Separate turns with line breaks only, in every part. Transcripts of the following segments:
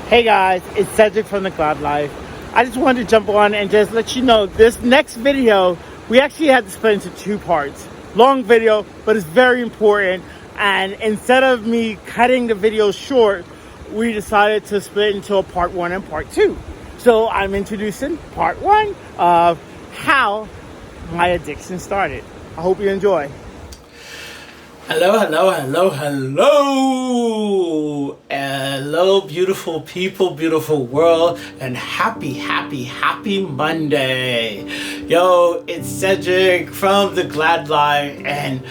Hey guys, it's Cedric from The Cloud Life. I just wanted to jump on and just let you know this next video, we actually had to split into two parts. Long video, but it's very important. And instead of me cutting the video short, we decided to split into a part one and part two. So I'm introducing part one of how my addiction started. I hope you enjoy.
Hello, beautiful people, beautiful world, and happy Monday. Yo, it's Cedric from The Glad Life, and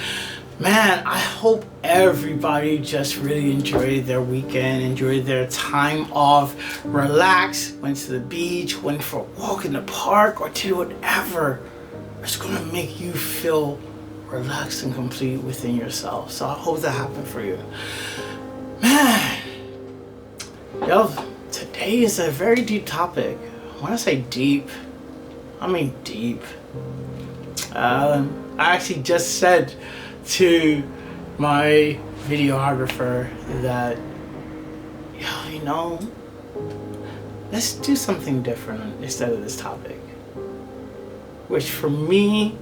man, I hope everybody just really enjoyed their weekend, enjoyed their time off, relaxed, went to the beach, went for a walk in the park, or did whatever is gonna make you feel relaxed and complete within yourself. So I hope that happened for you. Man, yo, today is a very deep topic. When I say deep, I mean deep. I actually just said to my videographer that, let's do something different instead of this topic. Which for me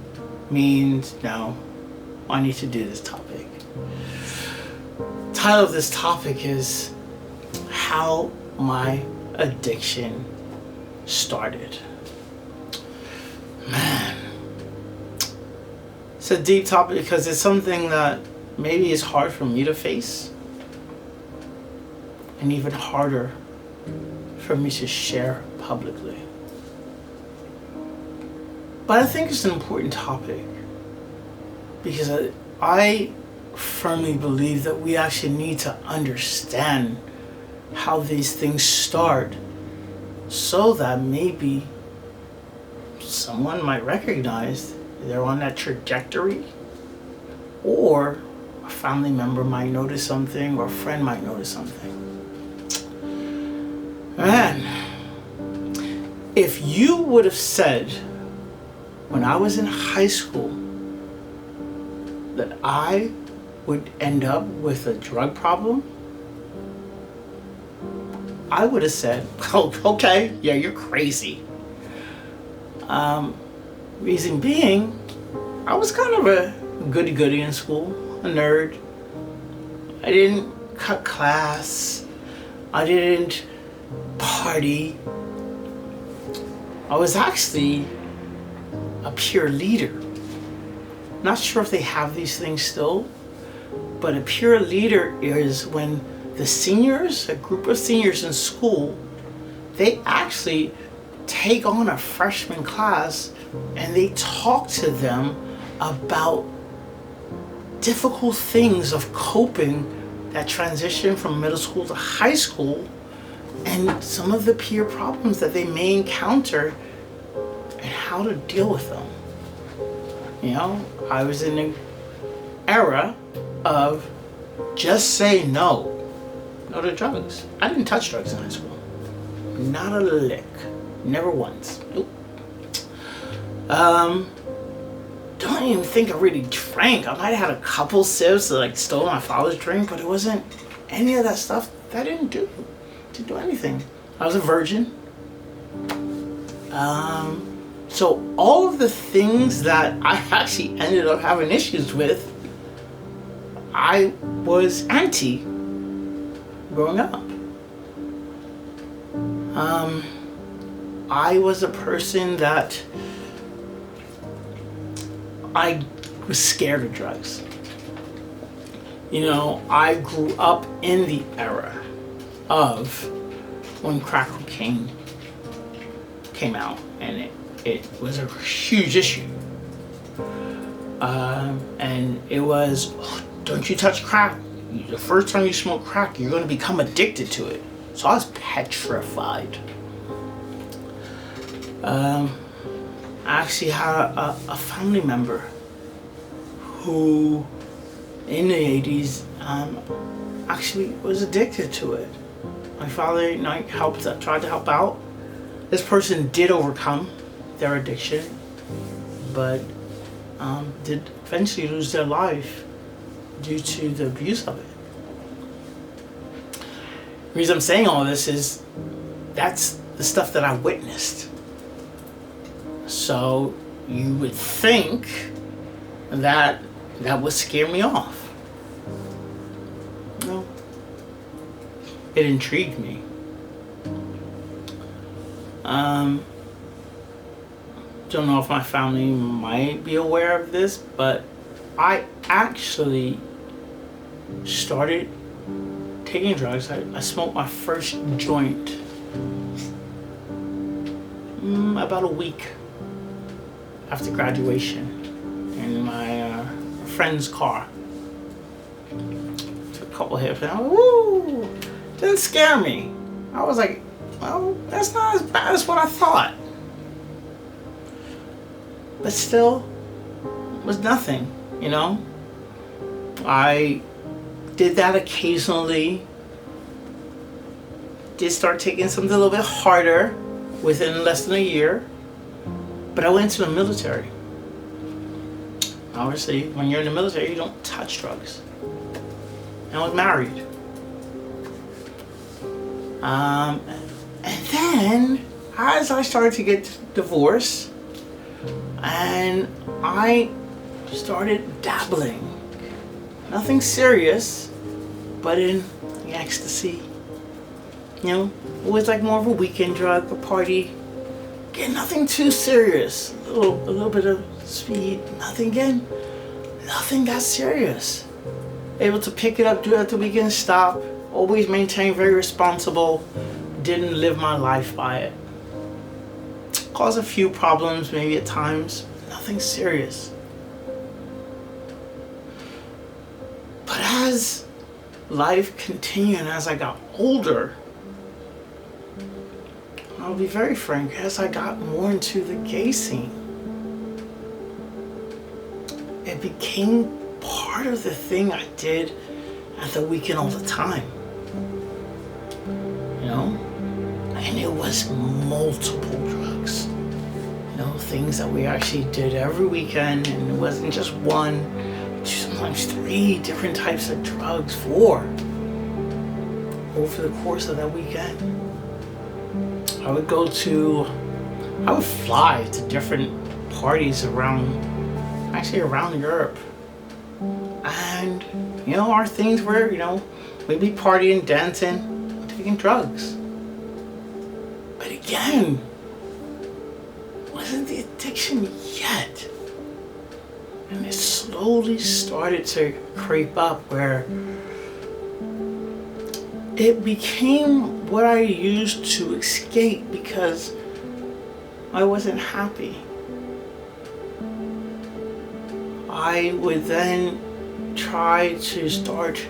means no, I need to do this topic. Title of this topic is how my addiction started. Man, it's a deep topic because it's something that maybe is hard for me to face, and even harder for me to share publicly. But I think it's an important topic because I firmly believe that we actually need to understand how these things start so that maybe someone might recognize they're on that trajectory, or a family member might notice something, or a friend might notice something. Man, if you would have said when I was in high school that I would end up with a drug problem, I would have said, oh, okay, yeah, you're crazy. Reason being, I was kind of a goody-goody in school, a nerd. I didn't cut class. I didn't party. I was actually a peer leader. Not sure if they have these things still, but a peer leader is when the seniors, a group of seniors in school, they actually take on a freshman class and they talk to them about difficult things of coping that transition from middle school to high school, and some of the peer problems that they may encounter and how to deal with them. I was in an era of just say no to drugs. I didn't touch drugs in high school. Not a lick. Never once. Nope. Don't even think I really drank. I might have had a couple sips that stole my father's drink, but it wasn't any of that stuff that I didn't do. Didn't do anything. I was a virgin. So all of the things that I actually ended up having issues with, I was anti growing up. I was a person that I was scared of drugs. I grew up in the era of when crack cocaine came out, and it was a huge issue. And it was, don't you touch crack. The first time you smoke crack, you're going to become addicted to it. So I was petrified. I actually had a family member who, in the 80s, actually was addicted to it. My father and I tried to help out. This person did overcome their addiction, but did eventually lose their life due to the abuse of it. reason I'm saying all this is that's the stuff that I witnessed. So you would think that would scare me off. No. It intrigued me. Don't know if my family might be aware of this, but I actually started taking drugs. I smoked my first joint about a week after graduation in my friend's car. Took a couple hits and I was, woo! Didn't scare me. I was like, well, that's not as bad as what I thought. But still, it was nothing, you know? I did that occasionally. Did start taking something a little bit harder within less than a year. But I went to the military. Obviously, when you're in the military, you don't touch drugs. And I was married. And then, as I started to get divorced, and I started dabbling. Nothing serious, but in the ecstasy. You know, it was like more of a weekend drug, a party. Again, nothing too serious. A little bit of speed, nothing again. Nothing that serious. Able to pick it up, do it at the weekend, stop. Always maintain very responsible. Didn't live my life by it. Caused a few problems maybe at times. Nothing serious. But as life continued and as I got older, I'll be very frank, as I got more into the gay scene, it became part of the thing I did at the weekend all the time. You know? And it was multiple drugs. You know, things that we actually did every weekend, and it wasn't just one, sometimes 3 different types of drugs, 4, over the course of that weekend. I would fly to different parties around Europe. And, you know, our things were, you know, we'd be partying, dancing, taking drugs. But again, wasn't the addiction yet. And it slowly started to creep up where it became what I used to escape because I wasn't happy. I would then try to start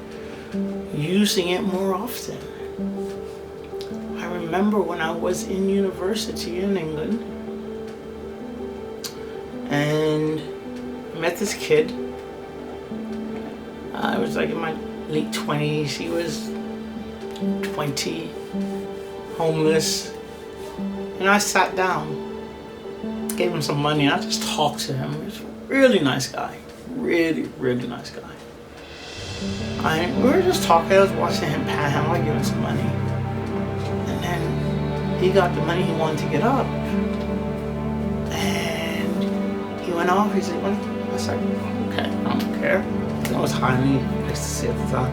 using it more often. I remember when I was in university in England and I met this kid. I was like in my late 20s. He was 20, homeless. And I sat down, gave him some money, and I just talked to him. He was a really nice guy. Really, really nice guy. We were just talking. I was watching him panhandle. I gave him some money. And then he got the money he wanted to get up. And he went off. He said, I was like, okay, I don't care. I was high on ecstasy at the time.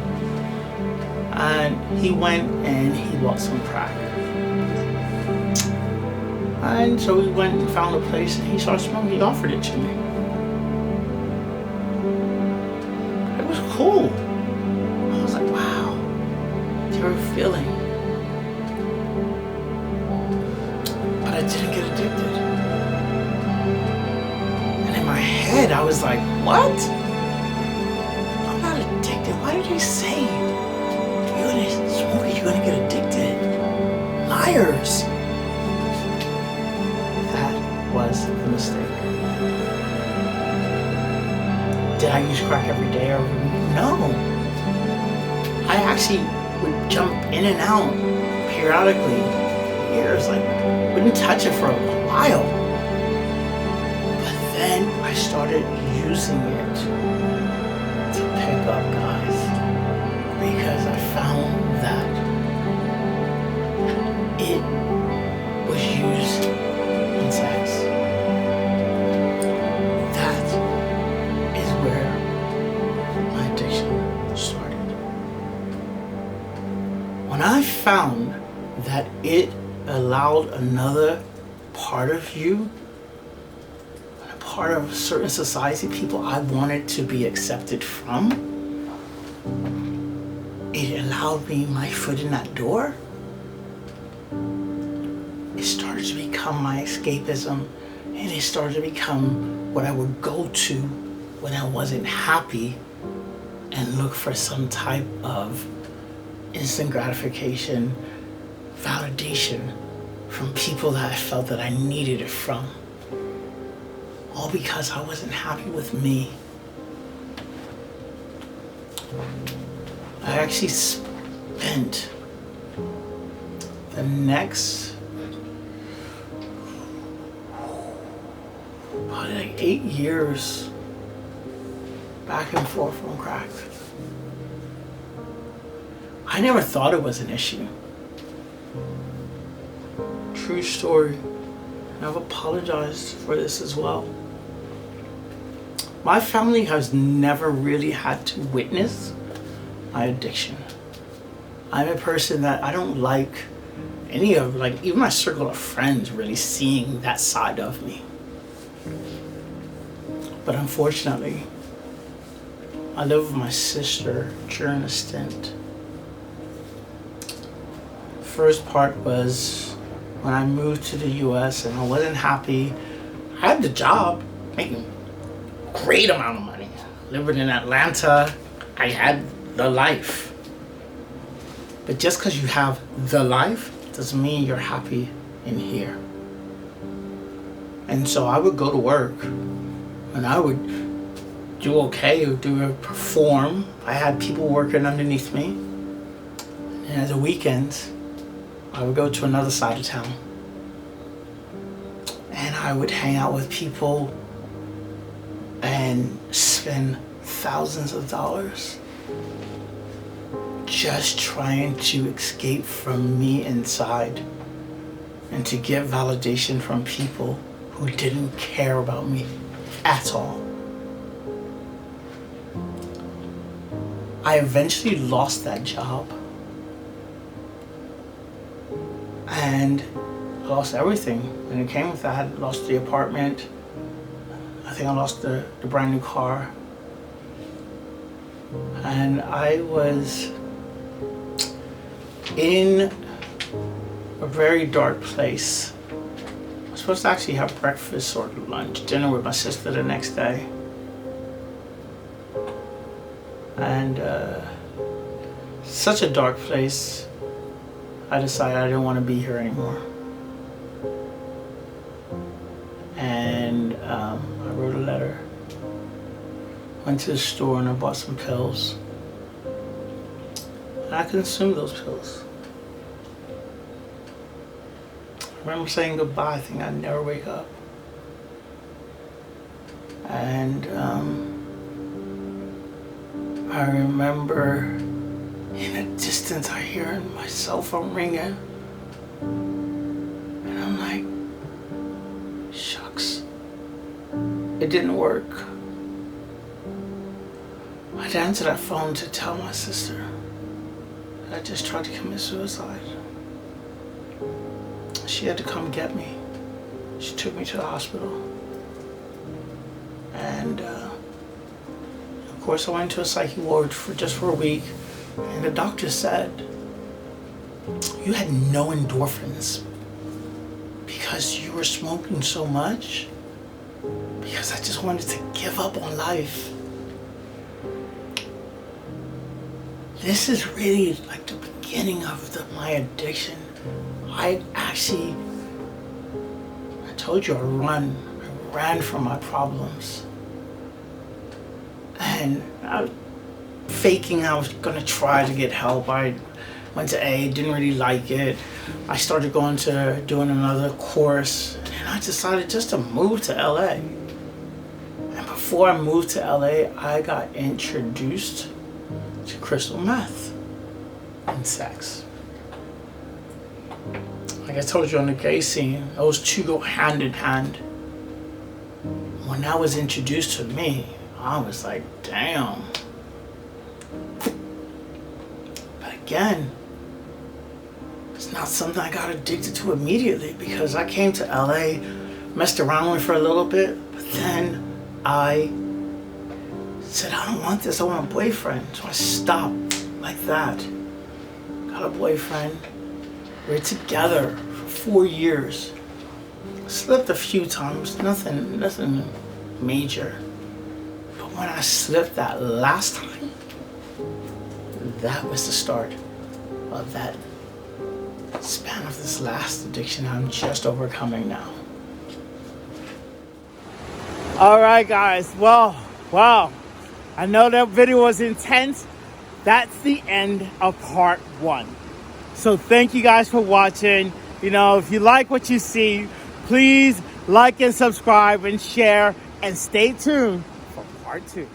And he went and he bought some crack. And so we went and found a place and he started smoking. He offered it to me. It was cool. I was like, wow, terrible feeling. But I didn't get addicted. And in my head, I was like, what? I'm not addicted. Why did he say, you're gonna smoke it, you're gonna get addicted? Liars. Was the mistake. Did I use crack every day or every week? No. I actually would jump in and out periodically, years, like wouldn't touch it for a while. But then I started using it to pick up guys because I found that I found that it allowed another part of you, a part of a certain society, people I wanted to be accepted from, it allowed me my foot in that door. It started to become my escapism, and it started to become what I would go to when I wasn't happy and look for some type of instant gratification, validation from people that I felt that I needed it from. All because I wasn't happy with me. I actually spent the next probably like 8 years back and forth from crack. I never thought it was an issue. True story. And I've apologized for this as well. My family has never really had to witness my addiction. I'm a person that I don't like any of, like, even my circle of friends really seeing that side of me. But unfortunately, I lived with my sister during a stint. First part was when I moved to the US and I wasn't happy. I had the job, making a great amount of money. Living in Atlanta, I had the life. But just because you have the life doesn't mean you're happy in here. And so I would go to work and I would do okay, perform. I had people working underneath me. And at the weekends, I would go to another side of town and I would hang out with people and spend thousands of dollars just trying to escape from me inside and to get validation from people who didn't care about me at all. I eventually lost that job. And I lost everything. And it came with that. I lost the apartment. I think I lost the brand new car. And I was in a very dark place. I was supposed to actually have breakfast or lunch, dinner with my sister the next day. And such a dark place, I decided I didn't want to be here anymore. And I wrote a letter. Went to the store and I bought some pills. And I consumed those pills. I remember saying goodbye, thinking I'd never wake up. And I remember in the distance I hear my cell phone ringing. And I'm like, shucks, it didn't work. I had to answer that phone to tell my sister that I just tried to commit suicide. She had to come get me. She took me to the hospital. And of course I went to a psych ward for a week. And the doctor said, you had no endorphins because you were smoking so much. Because I just wanted to give up on life. This is really like the beginning of my addiction. I told you I ran from my problems. And I was faking I was gonna try to get help. I went to A, didn't really like it. I started going to doing another course, and I decided just to move to LA. And before I moved to LA, I got introduced to crystal meth and sex. Like I told you on the gay scene, those two go hand in hand. When that was introduced to me, I was like, damn. But again, it's not something I got addicted to immediately, because I came to LA, messed around with it for a little bit, but then I said, I don't want this, I want a boyfriend. So I stopped like that. Got a boyfriend. We were together for 4 years. Slipped a few times, nothing major. But when I slipped that last time, that was the start of that span of this last addiction I'm just overcoming now.
All right, guys. Well, wow. I know that video was intense. That's the end of part 1. So thank you guys for watching. You know, if you like what you see, please like and subscribe and share, and stay tuned for part 2.